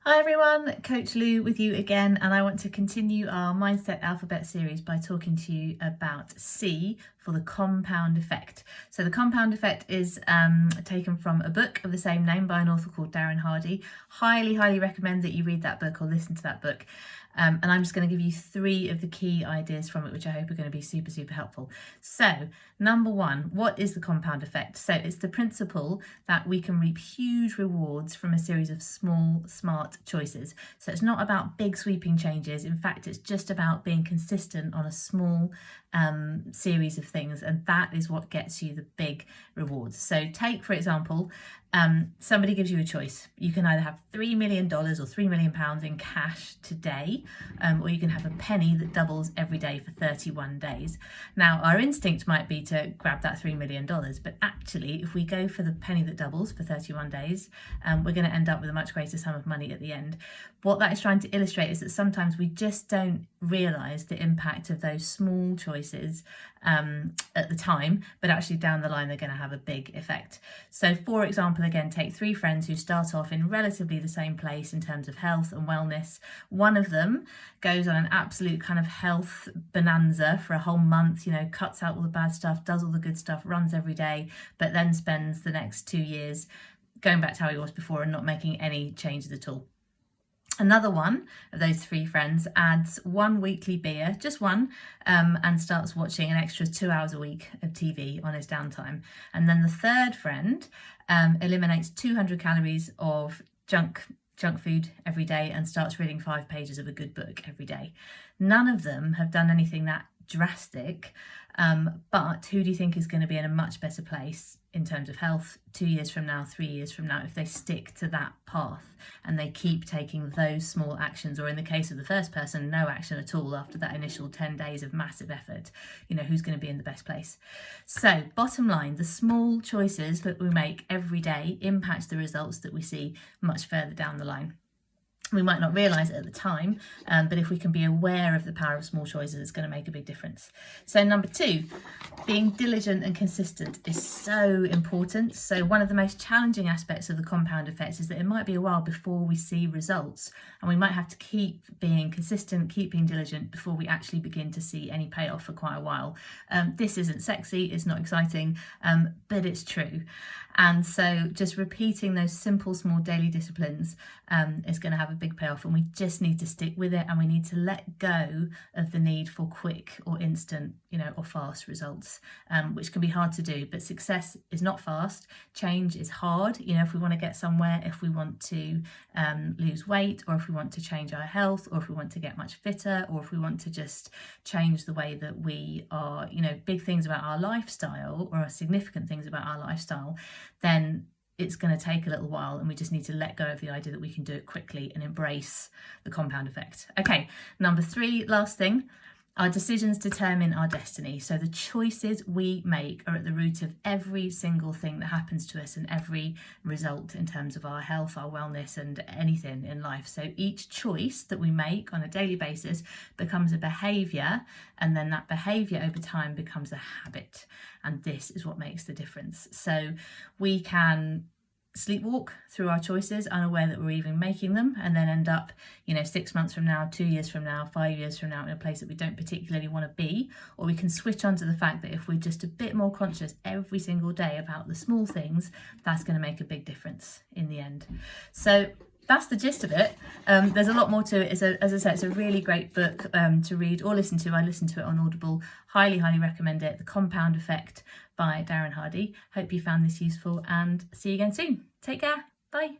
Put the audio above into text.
Hi everyone, Coach Lou with you again, and I want to continue our Mindset Alphabet series by talking to you about C for the compound effect. So the compound effect is taken from a book of the same name by an author called Darren Hardy. Highly recommend that you read that book or listen to that book. And I'm just going to give you 3 of the key ideas from it, which I hope are going to be super helpful. So, number 1, what is the compound effect? So it's the principle that we can reap huge rewards from a series of small, smart choices. So it's not about big sweeping changes. In fact, it's just about being consistent on a small series of things, and that is what gets you the big rewards. So take, for example, somebody gives you a choice. You can either have $3 million or £3 million in cash today, or you can have a penny that doubles every day for 31 days. Now, our instinct might be to grab that $3 million, but actually, if we go for the penny that doubles for 31 days, we're going to end up with a much greater sum of money at the end. What that is trying to illustrate is that sometimes we just don't realise the impact of those small choices at the time, but actually down the line they're going to have a big effect. So for example, again, take 3 friends who start off in relatively the same place in terms of health and wellness. One of them goes on an absolute kind of health bonanza for a whole month, cuts out all the bad stuff, does all the good stuff, runs every day, but then spends the next 2 years going back to how he was before and not making any changes at all. Another one of those 3 friends adds 1 weekly beer, just one, and starts watching an extra 2 hours a week of TV on his downtime. And then the third friend eliminates 200 calories of junk food every day and starts reading 5 pages of a good book every day. None of them have done anything that drastic, but who do you think is going to be in a much better place in terms of health 2 years from now, 3 years from now, if they stick to that path and they keep taking those small actions, or in the case of the first person, no action at all after that initial 10 days of massive effort? Who's going to be in the best place? So bottom line, the small choices that we make every day impact the results that we see much further down the line. We might not realise it at the time, but if we can be aware of the power of small choices, it's going to make a big difference. So number 2, being diligent and consistent is so important. So one of the most challenging aspects of the compound effect is that it might be a while before we see results, and we might have to keep being consistent, keep being diligent before we actually begin to see any payoff for quite a while. This isn't sexy, it's not exciting, but it's true. And so just repeating those simple, small daily disciplines is going to have a big payoff, and we just need to stick with it, and we need to let go of the need for quick or instant, or fast results, which can be hard to do. But success is not fast. Change is hard. If we want to get somewhere, if we want to lose weight, or if we want to change our health, or if we want to get much fitter, or if we want to just change the way that we are, big things about our lifestyle, or significant things about our lifestyle, then it's going to take a little while, and we just need to let go of the idea that we can do it quickly and embrace the compound effect. Okay, number 3, last thing. Our decisions determine our destiny. So the choices we make are at the root of every single thing that happens to us and every result in terms of our health, our wellness, and anything in life. So each choice that we make on a daily basis becomes a behaviour, and then that behaviour over time becomes a habit. And this is what makes the difference. So we can sleepwalk through our choices, unaware that we're even making them, and then end up 6 months from now, 2 years from now, 5 years from now in a place that we don't particularly want to be. Or we can switch on to the fact that if we're just a bit more conscious every single day about the small things, that's going to make a big difference in the end. So that's the gist of it. There's a lot more to it. As I said, it's a really great book to read or listen to. I listened to it on Audible. Highly recommend it. The Compound Effect by Darren Hardy. Hope you found this useful, and see you again soon. Take care. Bye.